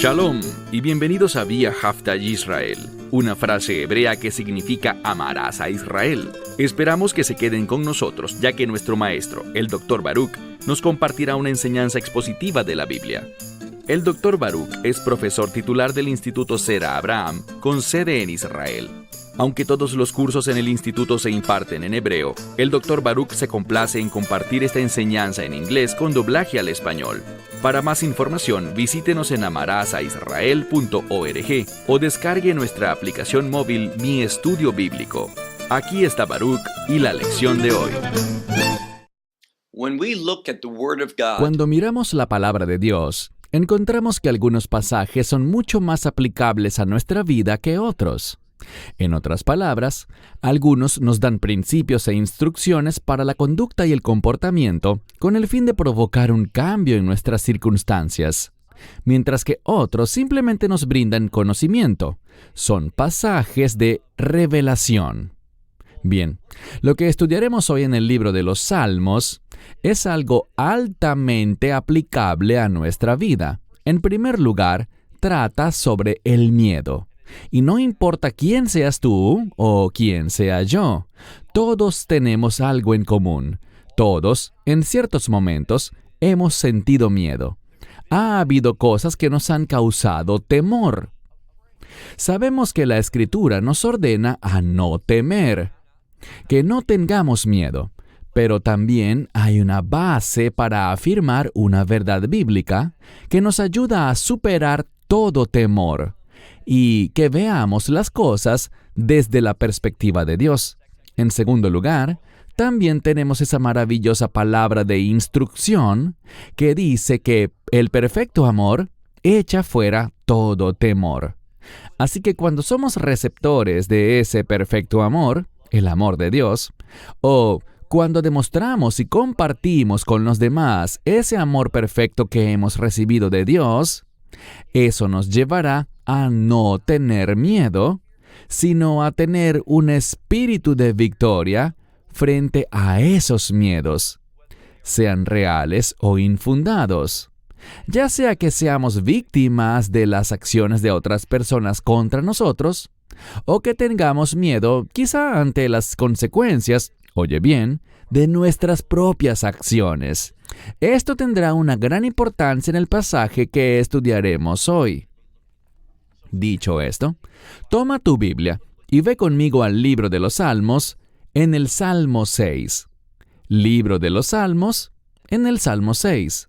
Shalom y bienvenidos a Vía Hafta Yisrael, una frase hebrea que significa amarás a Israel. Esperamos que se queden con nosotros, ya que nuestro maestro, el Dr. Baruch, nos compartirá una enseñanza expositiva de la Biblia. El Dr. Baruch es profesor titular del Instituto Sera Abraham, con sede en Israel. Aunque todos los cursos en el instituto se imparten en hebreo, el Dr. Baruch se complace en compartir esta enseñanza en inglés con doblaje al español. Para más información, visítenos en amarasaisrael.org o descargue nuestra aplicación móvil Mi Estudio Bíblico. Aquí está Baruch y la lección de hoy. Cuando miramos la palabra de Dios, encontramos que algunos pasajes son mucho más aplicables a nuestra vida que otros. En otras palabras, algunos nos dan principios e instrucciones para la conducta y el comportamiento con el fin de provocar un cambio en nuestras circunstancias, mientras que otros simplemente nos brindan conocimiento. Son pasajes de revelación. Bien, lo que estudiaremos hoy en el libro de los Salmos es algo altamente aplicable a nuestra vida. En primer lugar, trata sobre el miedo. Y no importa quién seas tú o quién sea yo, todos tenemos algo en común. Todos, en ciertos momentos, hemos sentido miedo. Ha habido cosas que nos han causado temor. Sabemos que la Escritura nos ordena a no temer, que no tengamos miedo, pero también hay una base para afirmar una verdad bíblica que nos ayuda a superar todo temor y que veamos las cosas desde la perspectiva de Dios. En segundo lugar, también tenemos esa maravillosa palabra de instrucción que dice que el perfecto amor echa fuera todo temor. Así que cuando somos receptores de ese perfecto amor, el amor de Dios, o cuando demostramos y compartimos con los demás ese amor perfecto que hemos recibido de Dios, eso nos llevará a no tener miedo, sino a tener un espíritu de victoria frente a esos miedos, sean reales o infundados. Ya sea que seamos víctimas de las acciones de otras personas contra nosotros, o que tengamos miedo quizá ante las consecuencias, oye bien, de nuestras propias acciones. Esto tendrá una gran importancia en el pasaje que estudiaremos hoy. Dicho esto, toma tu Biblia y ve conmigo al libro de los Salmos en el Salmo 6. Libro de los Salmos en el Salmo 6.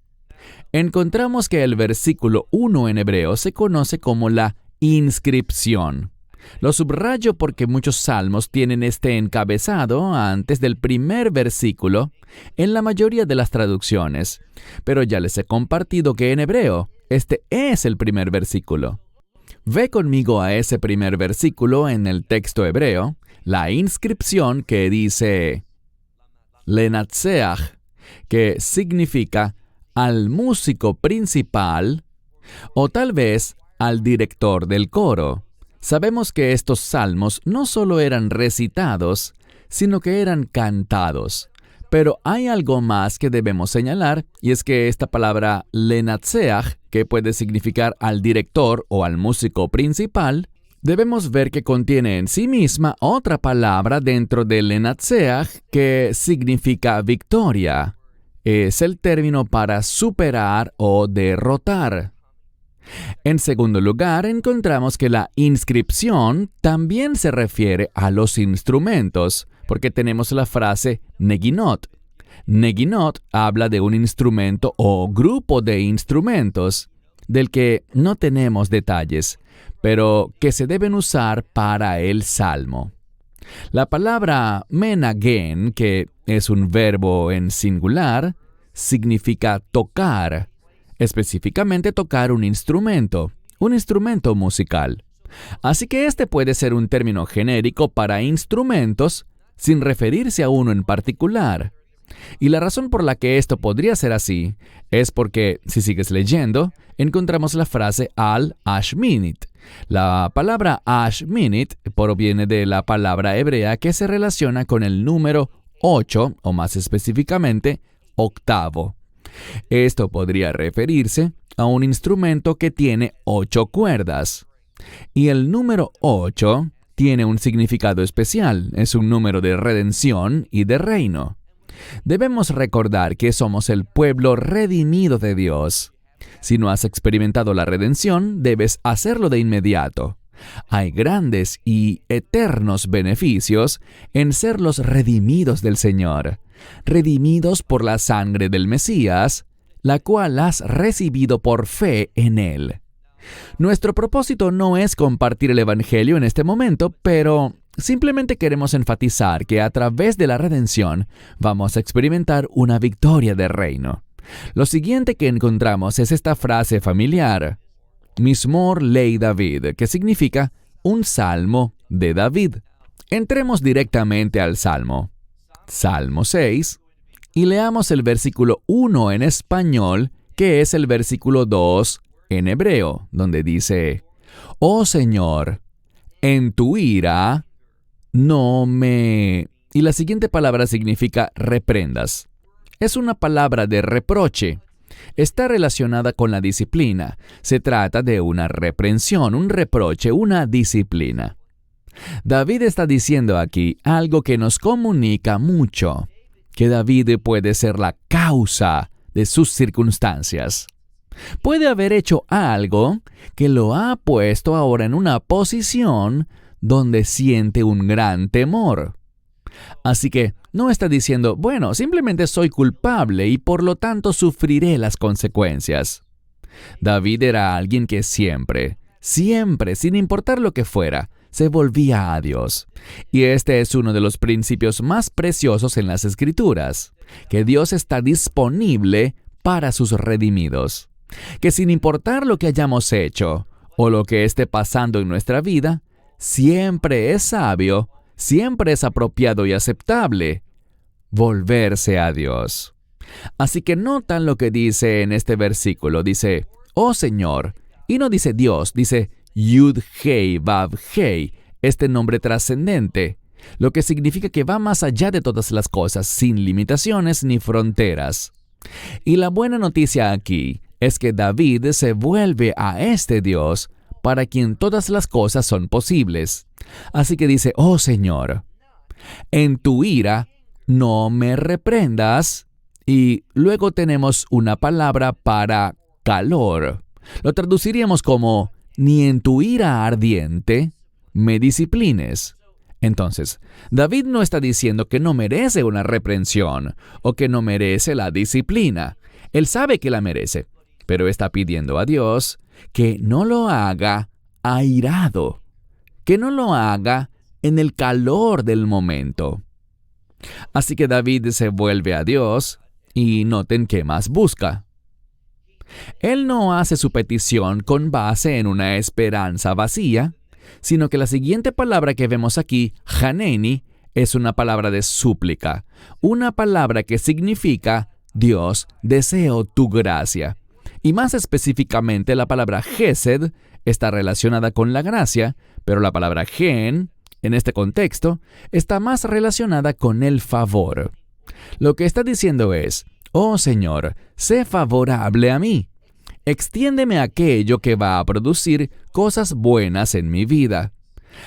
Encontramos que el versículo 1 en hebreo se conoce como la inscripción. Lo subrayo porque muchos salmos tienen este encabezado antes del primer versículo en la mayoría de las traducciones, pero ya les he compartido que en hebreo este es el primer versículo. Ve conmigo a ese primer versículo en el texto hebreo, la inscripción que dice Lenatseach, que significa al músico principal o tal vez al director del coro. Sabemos que estos salmos no solo eran recitados, sino que eran cantados. Pero hay algo más que debemos señalar, y es que esta palabra lenatseach, que puede significar al director o al músico principal, debemos ver que contiene en sí misma otra palabra dentro de lenatseach que significa victoria. Es el término para superar o derrotar. En segundo lugar, encontramos que la inscripción también se refiere a los instrumentos, porque tenemos la frase neginot. Neginot habla de un instrumento o grupo de instrumentos, del que no tenemos detalles, pero que se deben usar para el salmo. La palabra menagen, que es un verbo en singular, significa tocar, específicamente tocar un instrumento musical. Así que este puede ser un término genérico para instrumentos sin referirse a uno en particular. Y la razón por la que esto podría ser así es porque, si sigues leyendo, encontramos la frase al-ashminit. La palabra ashminit proviene de la palabra hebrea que se relaciona con el número 8, o más específicamente, octavo. Esto podría referirse a un instrumento que tiene 8 cuerdas. Y el número 8 tiene un significado especial. Es un número de redención y de reino. Debemos recordar que somos el pueblo redimido de Dios. Si no has experimentado la redención, debes hacerlo de inmediato. Hay grandes y eternos beneficios en ser los redimidos del Señor, redimidos por la sangre del Mesías, la cual has recibido por fe en Él. Nuestro propósito no es compartir el Evangelio en este momento, pero simplemente queremos enfatizar que a través de la redención vamos a experimentar una victoria de reino. Lo siguiente que encontramos es esta frase familiar: Mismor ley David, que significa un salmo de David. Entremos directamente al Salmo. Salmo 6, y leamos el versículo 1 en español, que es el versículo 2 en hebreo, donde dice: Oh Señor, en tu ira no me... Y la siguiente palabra significa reprendas. Es una palabra de reproche. Está relacionada con la disciplina. Se trata de una reprensión, un reproche, una disciplina. David está diciendo aquí algo que nos comunica mucho, que David puede ser la causa de sus circunstancias. Puede haber hecho algo que lo ha puesto ahora en una posición donde siente un gran temor. Así que no está diciendo, bueno, simplemente soy culpable y por lo tanto sufriré las consecuencias. David era alguien que siempre, sin importar lo que fuera, se volvía a Dios. Y este es uno de los principios más preciosos en las Escrituras, que Dios está disponible para sus redimidos. Que sin importar lo que hayamos hecho o lo que esté pasando en nuestra vida, siempre es sabio, siempre es apropiado y aceptable volverse a Dios. Así que notan lo que dice en este versículo. Dice, oh Señor, y no dice Dios, dice Yud-Hei, Vav-Hei, este nombre trascendente, lo que significa que va más allá de todas las cosas, sin limitaciones ni fronteras. Y la buena noticia aquí es que David se vuelve a este Dios para quien todas las cosas son posibles. Así que dice, oh Señor, en tu ira no me reprendas. Y luego tenemos una palabra para calor. Lo traduciríamos como, ni en tu ira ardiente me disciplines. Entonces, David no está diciendo que no merece una reprensión o que no merece la disciplina. Él sabe que la merece, pero está pidiendo a Dios que no lo haga airado, que no lo haga en el calor del momento. Así que David se vuelve a Dios y noten qué más busca. Él no hace su petición con base en una esperanza vacía, sino que la siguiente palabra que vemos aquí, Haneni, es una palabra de súplica, una palabra que significa Dios, deseo tu gracia. Y más específicamente la palabra Gesed está relacionada con la gracia, pero la palabra Gen, en este contexto, está más relacionada con el favor. Lo que está diciendo es, oh Señor, sé favorable a mí. Extiéndeme aquello que va a producir cosas buenas en mi vida.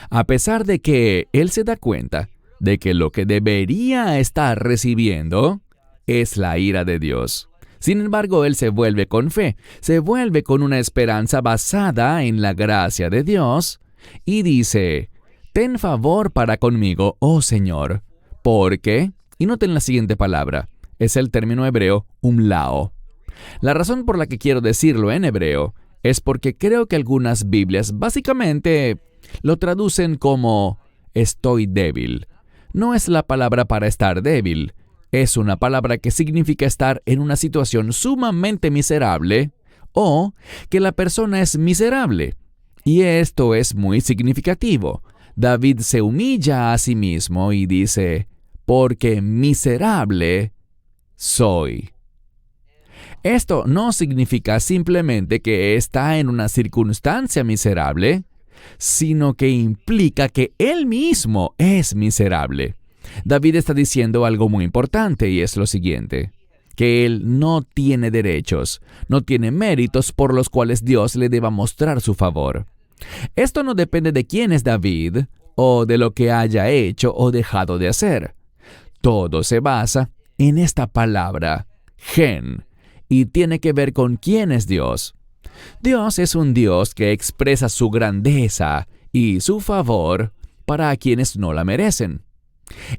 A pesar de que él se da cuenta de que lo que debería estar recibiendo es la ira de Dios. Sin embargo, él se vuelve con fe, se vuelve con una esperanza basada en la gracia de Dios y dice, ten favor para conmigo, oh Señor, porque, y noten la siguiente palabra, es el término hebreo umlao. La razón por la que quiero decirlo en hebreo es porque creo que algunas Biblias básicamente lo traducen como estoy débil. No es la palabra para estar débil, es una palabra que significa estar en una situación sumamente miserable o que la persona es miserable. Y esto es muy significativo. David se humilla a sí mismo y dice, porque miserable soy. Esto no significa simplemente que está en una circunstancia miserable, sino que implica que él mismo es miserable. David está diciendo algo muy importante y es lo siguiente. que él no tiene derechos, no tiene méritos por los cuales Dios le deba mostrar su favor. Esto no depende de quién es David o de lo que haya hecho o dejado de hacer. Todo se basa en esta palabra, gen, y tiene que ver con quién es Dios. Dios es un Dios que expresa su grandeza y su favor para quienes no la merecen.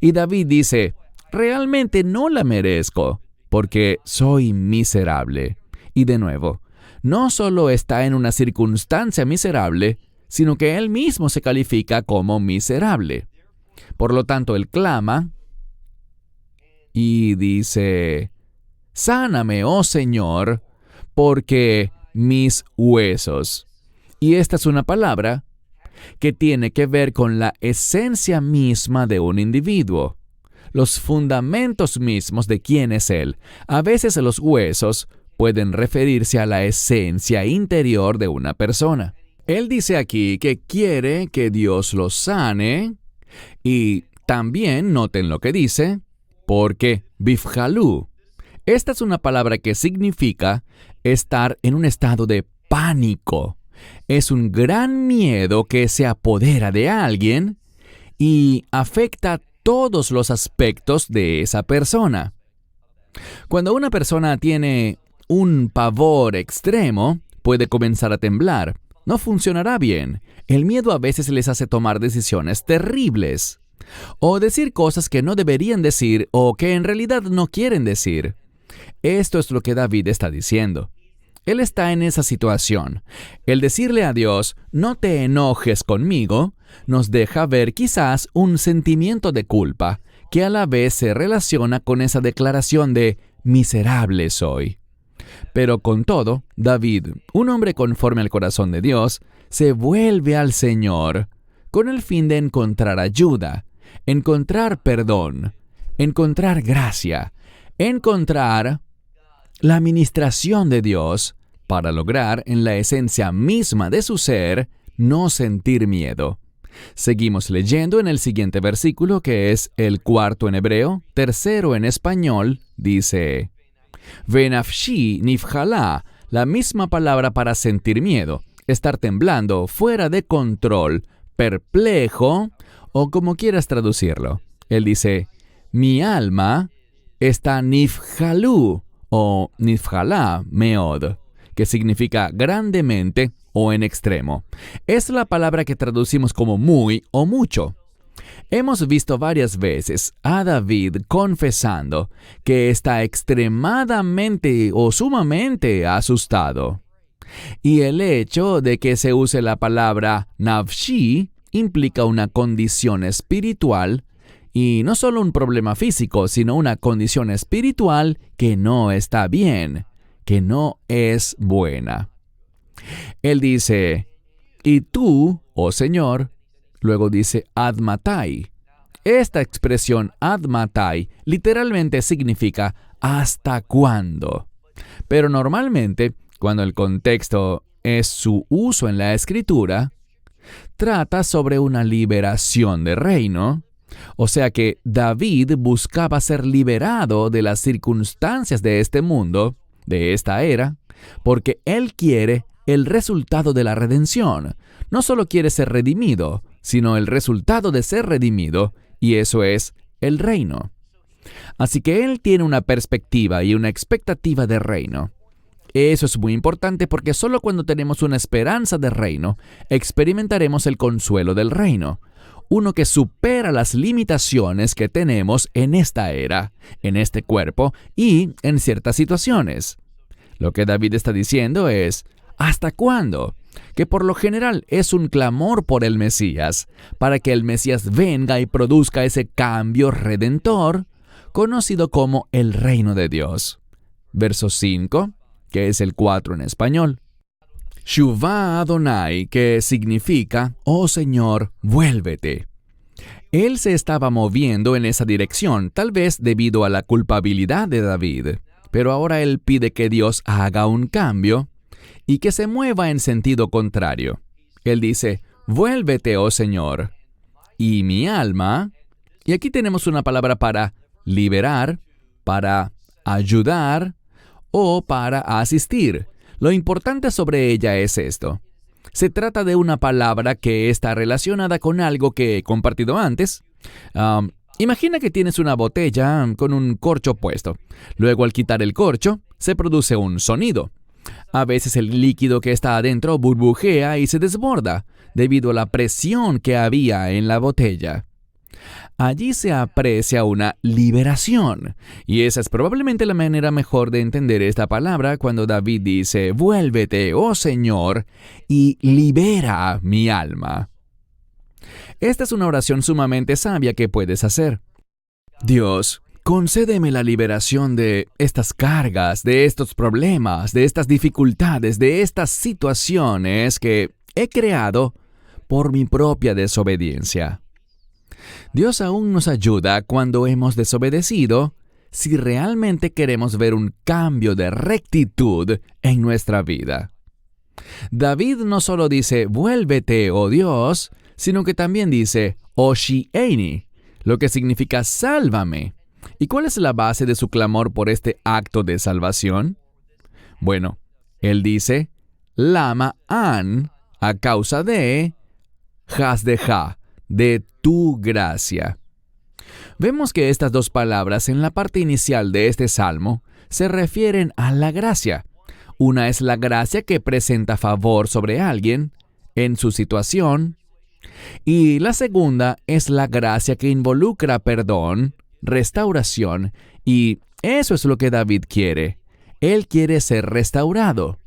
Y David dice, realmente no la merezco, porque soy miserable. Y de nuevo, no solo está en una circunstancia miserable, sino que él mismo se califica como miserable. Por lo tanto, él clama y dice, sáname, oh Señor, porque mis huesos. Y esta es una palabra que tiene que ver con la esencia misma de un individuo, los fundamentos mismos de quién es él. A veces los huesos pueden referirse a la esencia interior de una persona. Él dice aquí que quiere que Dios los sane y también noten lo que dice, porque bifjalú. Esta es una palabra que significa estar en un estado de pánico. Es un gran miedo que se apodera de alguien y afecta todos los aspectos de esa persona. Cuando una persona tiene un pavor extremo, puede comenzar a temblar. No funcionará bien. El miedo a veces les hace tomar decisiones terribles o decir cosas que no deberían decir o que en realidad no quieren decir. Esto es lo que David está diciendo. Él está en esa situación. El decirle a Dios, no te enojes conmigo, nos deja ver quizás un sentimiento de culpa que a la vez se relaciona con esa declaración de miserable soy. Pero con todo, David, un hombre conforme al corazón de Dios, se vuelve al Señor con el fin de encontrar ayuda, encontrar perdón, encontrar gracia, encontrar la administración de Dios para lograr en la esencia misma de su ser no sentir miedo. Seguimos leyendo en el siguiente versículo, que es el 4 en hebreo, 3 en español, dice, Venafshi nifjalá, la misma palabra para sentir miedo, estar temblando, fuera de control, perplejo, o como quieras traducirlo. Él dice, mi alma está nifjalú, o nifjalá meod, que significa grandemente o en extremo. Es la palabra que traducimos como muy o mucho. Hemos visto varias veces a David confesando que está extremadamente o sumamente asustado. Y el hecho de que se use la palabra nafshi implica una condición espiritual y no solo un problema físico, sino una condición espiritual que no está bien, que no es buena. Él dice, y tú, oh Señor, luego dice admatai. Esta expresión admatai literalmente significa ¿hasta cuándo? Pero normalmente, cuando el contexto es su uso en la Escritura, trata sobre una liberación de reino. O sea que David buscaba ser liberado de las circunstancias de este mundo, de esta era, porque él quiere el resultado de la redención. No solo quiere ser redimido, sino el resultado de ser redimido, y eso es el reino. Así que él tiene una perspectiva y una expectativa de reino. Eso es muy importante porque solo cuando tenemos una esperanza de reino, experimentaremos el consuelo del reino. Uno que supera las limitaciones que tenemos en esta era, en este cuerpo y en ciertas situaciones. Lo que David está diciendo es, ¿hasta cuándo? Que por lo general es un clamor por el Mesías, para que el Mesías venga y produzca ese cambio redentor, conocido como el reino de Dios. Verso 5, que es el 4 en español. Shuvah Adonai, que significa, oh Señor, vuélvete. Él se estaba moviendo en esa dirección, tal vez debido a la culpabilidad de David, pero ahora él pide que Dios haga un cambio y que se mueva en sentido contrario. Él dice, vuélvete, oh Señor, y mi alma, y aquí tenemos una palabra para liberar, para ayudar o para asistir. Lo importante sobre ella es esto. Se trata de una palabra que está relacionada con algo que he compartido antes. Imagina que tienes una botella con un corcho puesto. Luego, al quitar el corcho, se produce un sonido. A veces el líquido que está adentro burbujea y se desborda debido a la presión que había en la botella. Allí se aprecia una liberación, y esa es probablemente la manera mejor de entender esta palabra cuando David dice: «Vuélvete, oh Señor, y libera mi alma». Esta es una oración sumamente sabia que puedes hacer. Dios, concédeme la liberación de estas cargas, de estos problemas, de estas dificultades, de estas situaciones que he creado por mi propia desobediencia. Dios aún nos ayuda cuando hemos desobedecido si realmente queremos ver un cambio de rectitud en nuestra vida. David no solo dice, «Vuélvete, oh Dios», sino que también dice, «Oshieni», lo que significa «sálvame». ¿Y cuál es la base de su clamor por este acto de salvación? Bueno, él dice, «Lama an», a causa de «hasdeja», de tu gracia. Vemos que estas dos palabras en la parte inicial de este salmo se refieren a la gracia. Una es la gracia que presenta favor sobre alguien en su situación, y la segunda es la gracia que involucra perdón, restauración, y eso es lo que David quiere. Él quiere ser restaurado.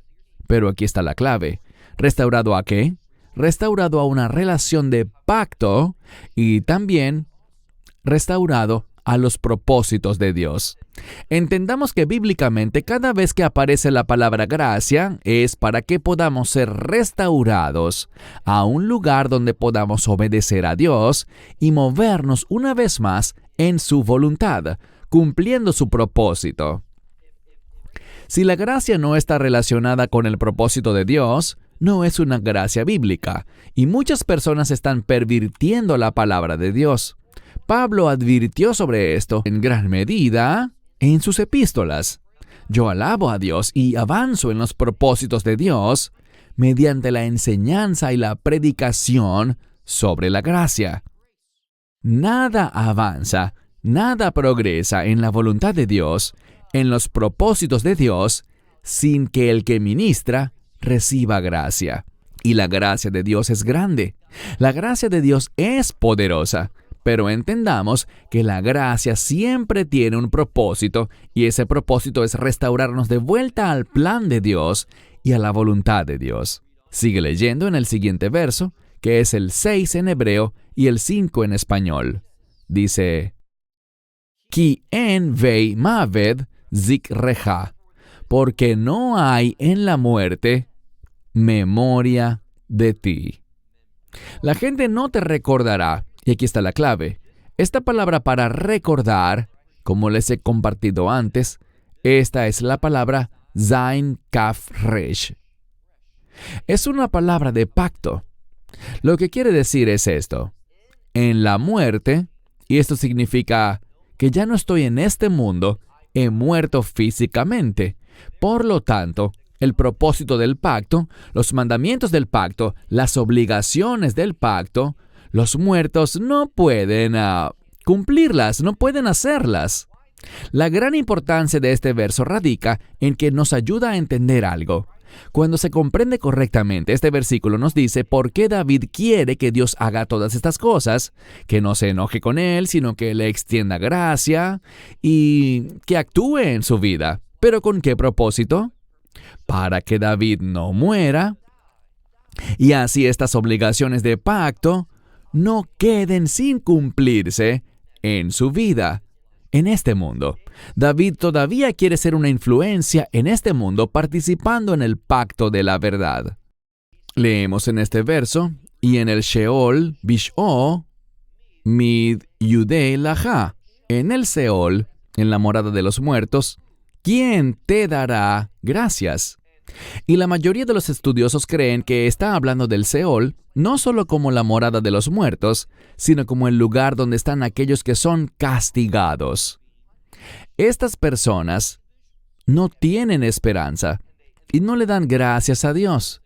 Pero aquí está la clave. ¿Restaurado a qué? Restaurado a una relación de pacto y también restaurado a los propósitos de Dios. Entendamos que bíblicamente cada vez que aparece la palabra gracia es para que podamos ser restaurados a un lugar donde podamos obedecer a Dios y movernos una vez más en su voluntad, cumpliendo su propósito. Si la gracia no está relacionada con el propósito de Dios, no es una gracia bíblica, y muchas personas están pervirtiendo la palabra de Dios. Pablo advirtió sobre esto en gran medida en sus epístolas. Yo alabo a Dios y avanzo en los propósitos de Dios mediante la enseñanza y la predicación sobre la gracia. Nada avanza, nada progresa en la voluntad de Dios, en los propósitos de Dios, sin que el que ministra reciba gracia. Y la gracia de Dios es grande. La gracia de Dios es poderosa. Pero entendamos que la gracia siempre tiene un propósito, y ese propósito es restaurarnos de vuelta al plan de Dios y a la voluntad de Dios. Sigue leyendo en el siguiente verso, que es el 6 en hebreo y el 5 en español. Dice, «Ki en vei maved zikreja», porque no hay en la muerte memoria de ti. La gente no te recordará, y aquí está la clave. Esta palabra para recordar, como les he compartido antes, esta es la palabra Zain Kaf Resh. Es una palabra de pacto. Lo que quiere decir es esto. En la muerte, y esto significa que ya no estoy en este mundo, he muerto físicamente. Por lo tanto, el propósito del pacto, los mandamientos del pacto, las obligaciones del pacto, los muertos no pueden cumplirlas, no pueden hacerlas. La gran importancia de este verso radica en que nos ayuda a entender algo. Cuando se comprende correctamente, este versículo nos dice por qué David quiere que Dios haga todas estas cosas, que no se enoje con él, sino que le extienda gracia y que actúe en su vida. ¿Pero con qué propósito? Para que David no muera y así estas obligaciones de pacto no queden sin cumplirse en su vida, en este mundo. David todavía quiere ser una influencia en este mundo participando en el pacto de la verdad. Leemos en este verso, y en el Sheol, Bish'o, Mid Yudei Laha, en el Seol, en la morada de los muertos, ¿quién te dará gracias? Y la mayoría de los estudiosos creen que está hablando del Seol no solo como la morada de los muertos, sino como el lugar donde están aquellos que son castigados. Estas personas no tienen esperanza y no le dan gracias a Dios.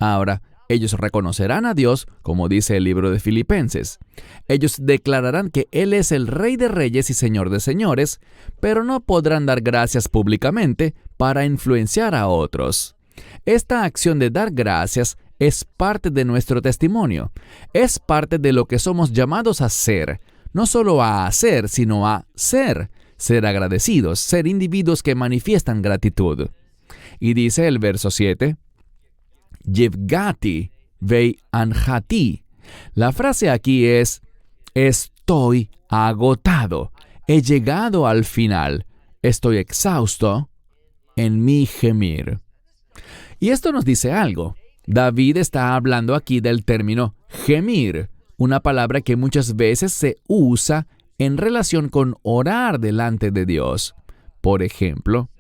Ahora, ellos reconocerán a Dios, como dice el libro de Filipenses. Ellos declararán que Él es el Rey de Reyes y Señor de Señores, pero no podrán dar gracias públicamente para influenciar a otros. Esta acción de dar gracias es parte de nuestro testimonio. Es parte de lo que somos llamados a ser. No solo a hacer, sino a ser. Ser agradecidos, ser individuos que manifiestan gratitud. Y dice el verso 7, Yevgati vei anjati. La frase aquí es, estoy agotado, he llegado al final, estoy exhausto en mi gemir. Y esto nos dice algo. David está hablando aquí del término gemir, una palabra que muchas veces se usa en relación con orar delante de Dios. Por ejemplo,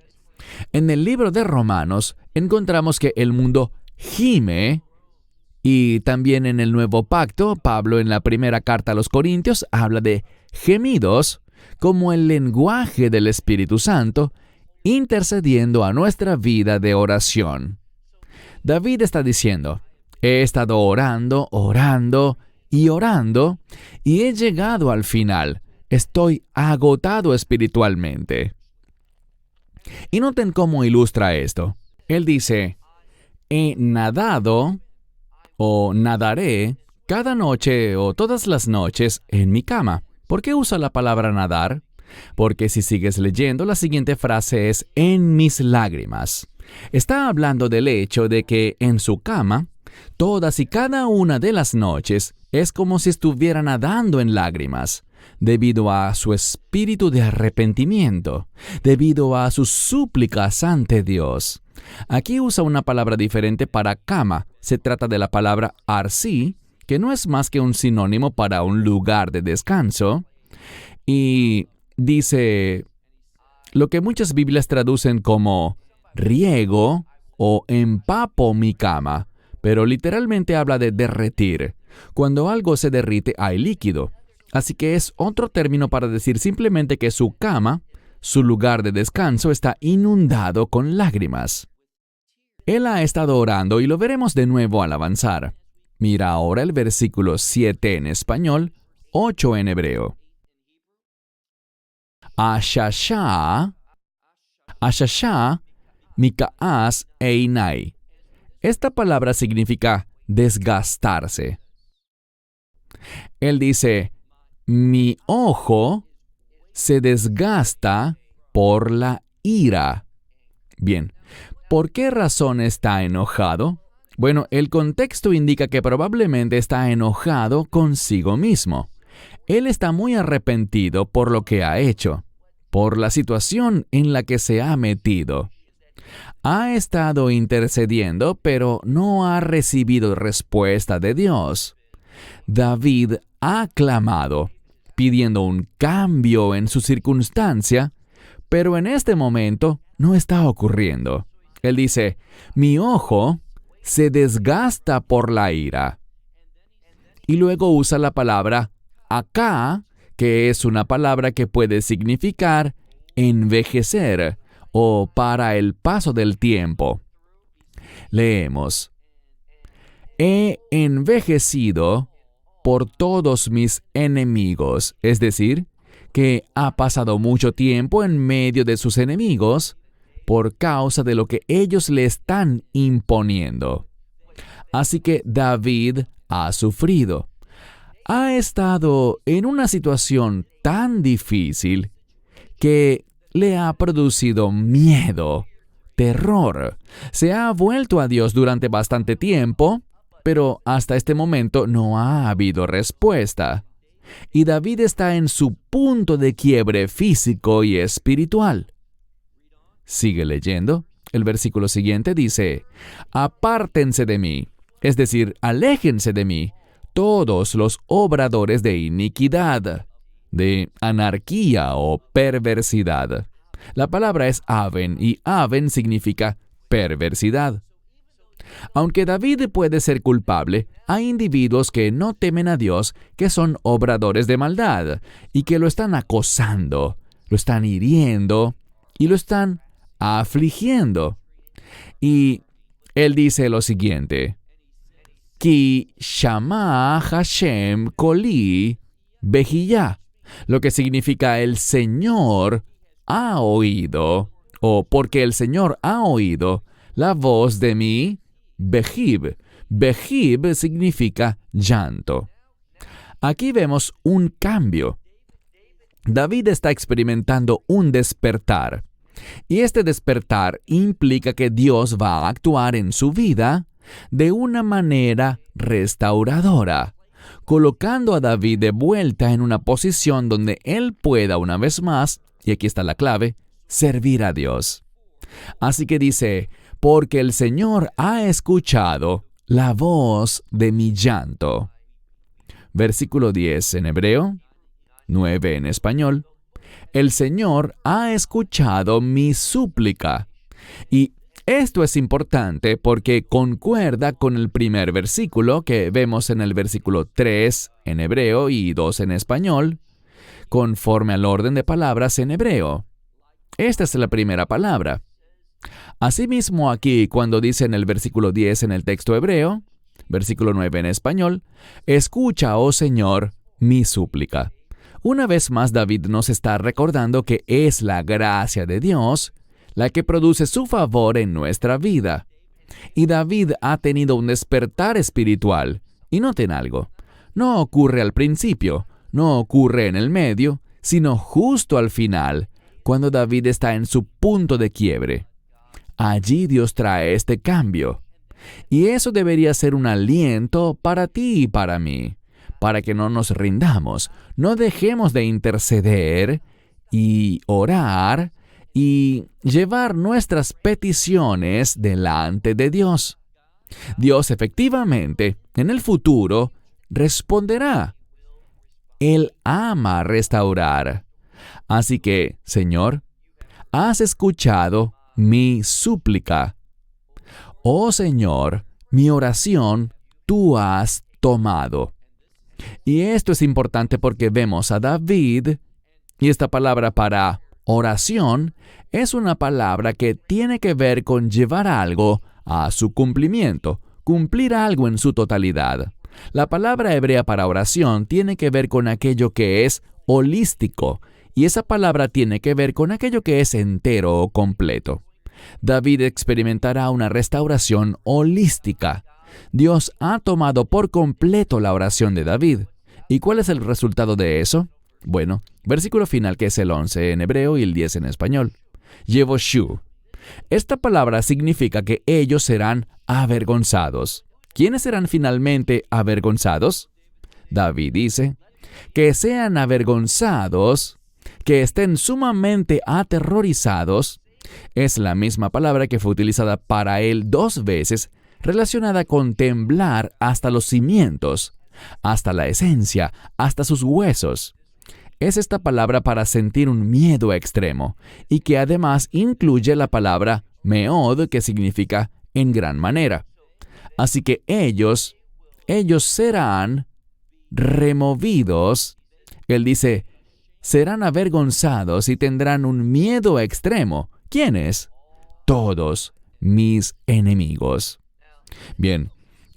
en el libro de Romanos encontramos que el mundo gime, y también en el Nuevo Pacto, Pablo en la primera carta a los Corintios habla de gemidos como el lenguaje del Espíritu Santo, intercediendo a nuestra vida de oración. David está diciendo, he estado orando, y he llegado al final. Estoy agotado espiritualmente. Y noten cómo ilustra esto. Él dice, he nadado o nadaré cada noche o todas las noches en mi cama. ¿Por qué usa la palabra nadar? Porque si sigues leyendo, la siguiente frase es en mis lágrimas. Está hablando del hecho de que en su cama, todas y cada una de las noches es como si estuviera nadando en lágrimas, debido a su espíritu de arrepentimiento, debido a sus súplicas ante Dios. Aquí usa una palabra diferente para cama. Se trata de la palabra arsi, que no es más que un sinónimo para un lugar de descanso. Y dice lo que muchas Biblias traducen como riego o empapo mi cama, pero literalmente habla de derretir. Cuando algo se derrite hay líquido. Así que es otro término para decir simplemente que su cama, su lugar de descanso, está inundado con lágrimas. Él ha estado orando y lo veremos de nuevo al avanzar. Mira ahora el versículo 7 en español, 8 en hebreo. Ashasha mikaas einai. Esta palabra significa desgastarse. Él dice, mi ojo se desgasta por la ira. Bien, ¿por qué razón está enojado? Bueno, el contexto indica que probablemente está enojado consigo mismo. Él está muy arrepentido por lo que ha hecho, por la situación en la que se ha metido. Ha estado intercediendo, pero no ha recibido respuesta de Dios. David ha clamado, pidiendo un cambio en su circunstancia, pero en este momento no está ocurriendo. Él dice, mi ojo se desgasta por la ira. Y luego usa la palabra acá, que es una palabra que puede significar envejecer o para el paso del tiempo. Leemos, he envejecido por todos mis enemigos, es decir, que ha pasado mucho tiempo en medio de sus enemigos por causa de lo que ellos le están imponiendo. Así que David ha sufrido. Ha estado en una situación tan difícil que le ha producido miedo, terror. Se ha vuelto a Dios durante bastante tiempo, pero hasta este momento no ha habido respuesta. Y David está en su punto de quiebre físico y espiritual. Sigue leyendo. El versículo siguiente dice, apártense de mí, es decir, aléjense de mí, todos los obradores de iniquidad, de anarquía o perversidad. La palabra es aven y aven significa perversidad. Aunque David puede ser culpable, hay individuos que no temen a Dios, que son obradores de maldad y que lo están acosando, lo están hiriendo y lo están afligiendo. Y él dice lo siguiente: Ki shama Hashem koli behiyá, lo que significa el Señor ha oído, o porque el Señor ha oído la voz de mi behib. Behib significa llanto. Aquí vemos un cambio. David está experimentando un despertar. Y este despertar implica que Dios va a actuar en su vida de una manera restauradora, colocando a David de vuelta en una posición donde él pueda una vez más, y aquí está la clave, servir a Dios. Así que dice, porque el Señor ha escuchado la voz de mi llanto. Versículo 10 en hebreo, 9 en español. El Señor ha escuchado mi súplica. Y esto es importante porque concuerda con el primer versículo que vemos en el versículo 3 en hebreo y 2 en español, conforme al orden de palabras en hebreo. Esta es la primera palabra. Asimismo aquí, cuando dice en el versículo 10 en el texto hebreo, versículo 9 en español, escucha, oh Señor, mi súplica. Una vez más, David nos está recordando que es la gracia de Dios la que produce su favor en nuestra vida. Y David ha tenido un despertar espiritual. Y noten algo, no ocurre al principio, no ocurre en el medio, sino justo al final, cuando David está en su punto de quiebre. Allí Dios trae este cambio. Y eso debería ser un aliento para ti y para mí, para que no nos rindamos, no dejemos de interceder y orar y llevar nuestras peticiones delante de Dios. Dios efectivamente, en el futuro, responderá. Él ama restaurar. Así que, Señor, has escuchado mi súplica. Oh Señor, mi oración tú has tomado. Y esto es importante porque vemos a David, y esta palabra para oración es una palabra que tiene que ver con llevar algo a su cumplimiento, cumplir algo en su totalidad. La palabra hebrea para oración tiene que ver con aquello que es holístico, y esa palabra tiene que ver con aquello que es entero o completo. David experimentará una restauración holística. Dios ha tomado por completo la oración de David. ¿Y cuál es el resultado de eso? Bueno, versículo final que es el 11 en hebreo y el 10 en español. Yevoshu. Esta palabra significa que ellos serán avergonzados. ¿Quiénes serán finalmente avergonzados? David dice, que sean avergonzados, que estén sumamente aterrorizados, es la misma palabra que fue utilizada para él 2 veces, relacionada con temblar hasta los cimientos, hasta la esencia, hasta sus huesos. Es esta palabra para sentir un miedo extremo, y que además incluye la palabra meod, que significa en gran manera. Así que ellos serán removidos. Él dice, serán avergonzados y tendrán un miedo extremo. ¿Quiénes? Todos mis enemigos. Bien,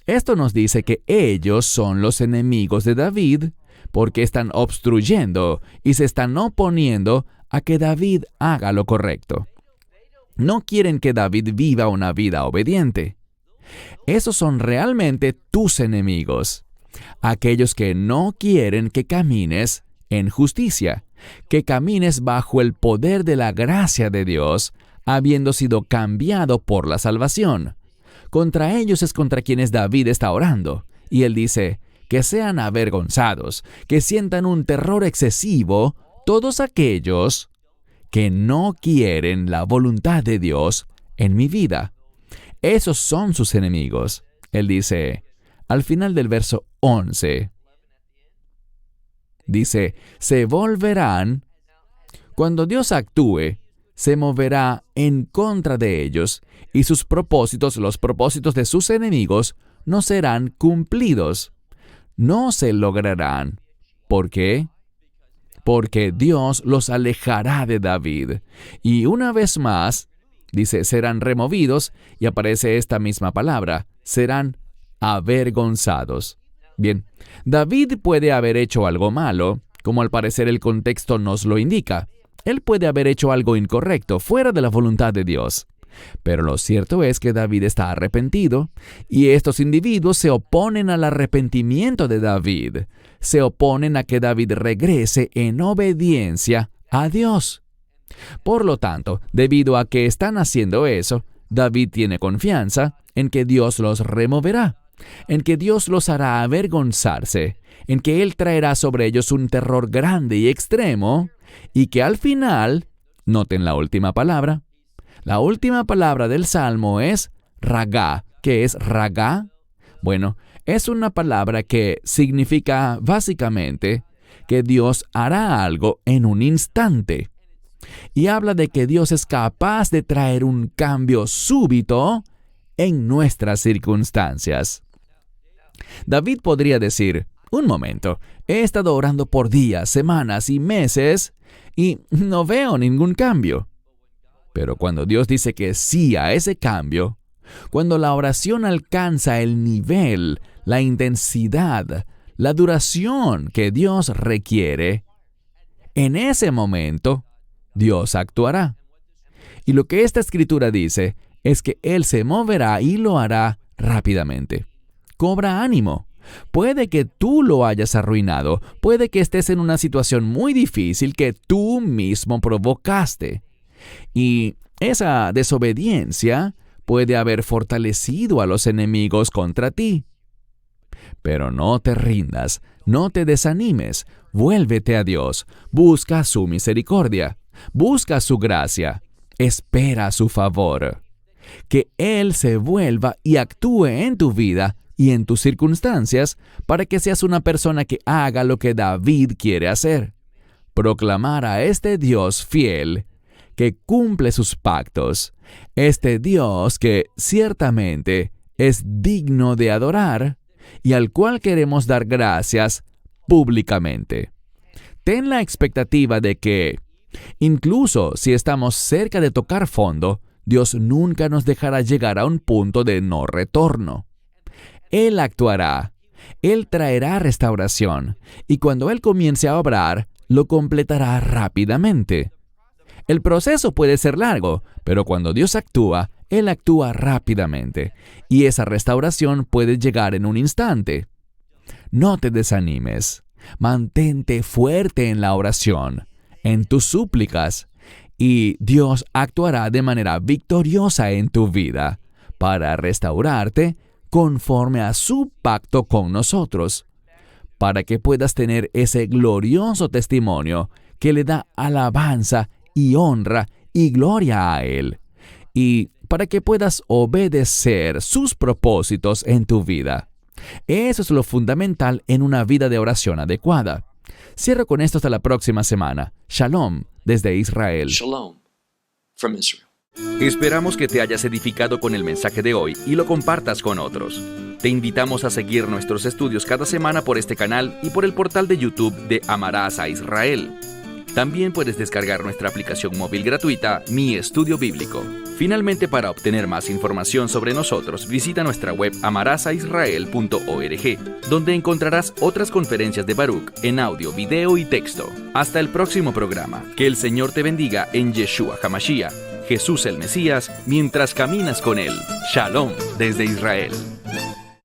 esto nos dice que ellos son los enemigos de David porque están obstruyendo y se están oponiendo a que David haga lo correcto. No quieren que David viva una vida obediente. Esos son realmente tus enemigos, aquellos que no quieren que camines en justicia, que camines bajo el poder de la gracia de Dios, habiendo sido cambiado por la salvación. Contra ellos es contra quienes David está orando. Y él dice, que sean avergonzados, que sientan un terror excesivo, todos aquellos que no quieren la voluntad de Dios en mi vida. Esos son sus enemigos. Él dice, al final del verso 11, dice, se volverán, cuando Dios actúe, se moverá en contra de ellos, y sus propósitos, los propósitos de sus enemigos, no serán cumplidos. No se lograrán. ¿Por qué? porque Dios los alejará de David. Y una vez más, dice, serán removidos, y aparece esta misma palabra, serán avergonzados. Bien, David puede haber hecho algo malo, como al parecer el contexto nos lo indica. Él puede haber hecho algo incorrecto, fuera de la voluntad de Dios. Pero lo cierto es que David está arrepentido, y estos individuos se oponen al arrepentimiento de David. Se oponen a que David regrese en obediencia a Dios. Por lo tanto, debido a que están haciendo eso, David tiene confianza en que Dios los removerá, en que Dios los hará avergonzarse, en que Él traerá sobre ellos un terror grande y extremo, y que al final, noten la última palabra del Salmo es ragá. ¿Qué es ragá? Bueno, es una palabra que significa básicamente que Dios hará algo en un instante. Y habla de que Dios es capaz de traer un cambio súbito en nuestras circunstancias. David podría decir, un momento, he estado orando por días, semanas y meses y no veo ningún cambio. Pero cuando Dios dice que sí a ese cambio, cuando la oración alcanza el nivel, la intensidad, la duración que Dios requiere, en ese momento, Dios actuará. Y lo que esta escritura dice es que Él se moverá y lo hará rápidamente. Cobra ánimo. Puede que tú lo hayas arruinado, puede que estés en una situación muy difícil que tú mismo provocaste. Y esa desobediencia puede haber fortalecido a los enemigos contra ti. Pero no te rindas, no te desanimes, vuélvete a Dios, busca su misericordia, busca su gracia, espera su favor. Que Él se vuelva y actúe en tu vida y en tus circunstancias para que seas una persona que haga lo que David quiere hacer. Proclamar a este Dios fiel que cumple sus pactos, este Dios que ciertamente es digno de adorar y al cual queremos dar gracias públicamente. Ten la expectativa de que, incluso si estamos cerca de tocar fondo, Dios nunca nos dejará llegar a un punto de no retorno. Él actuará, Él traerá restauración, y cuando Él comience a obrar, lo completará rápidamente. El proceso puede ser largo, pero cuando Dios actúa, Él actúa rápidamente, y esa restauración puede llegar en un instante. No te desanimes, mantente fuerte en la oración, en tus súplicas, y Dios actuará de manera victoriosa en tu vida para restaurarte conforme a su pacto con nosotros, para que puedas tener ese glorioso testimonio que le da alabanza y honra y gloria a Él, y para que puedas obedecer sus propósitos en tu vida. Eso es lo fundamental en una vida de oración adecuada. Cierro con esto hasta la próxima semana. Shalom desde Israel. Shalom from Israel. Esperamos que te hayas edificado con el mensaje de hoy y lo compartas con otros. Te invitamos a seguir nuestros estudios cada semana por este canal y por el portal de YouTube de Amarás a Israel. También puedes descargar nuestra aplicación móvil gratuita, Mi Estudio Bíblico. Finalmente, para obtener más información sobre nosotros, visita nuestra web amarasaisrael.org, donde encontrarás otras conferencias de Baruch en audio, video y texto. Hasta el próximo programa. Que el Señor te bendiga en Yeshua HaMashiach, Jesús el Mesías, mientras caminas con Él. Shalom desde Israel.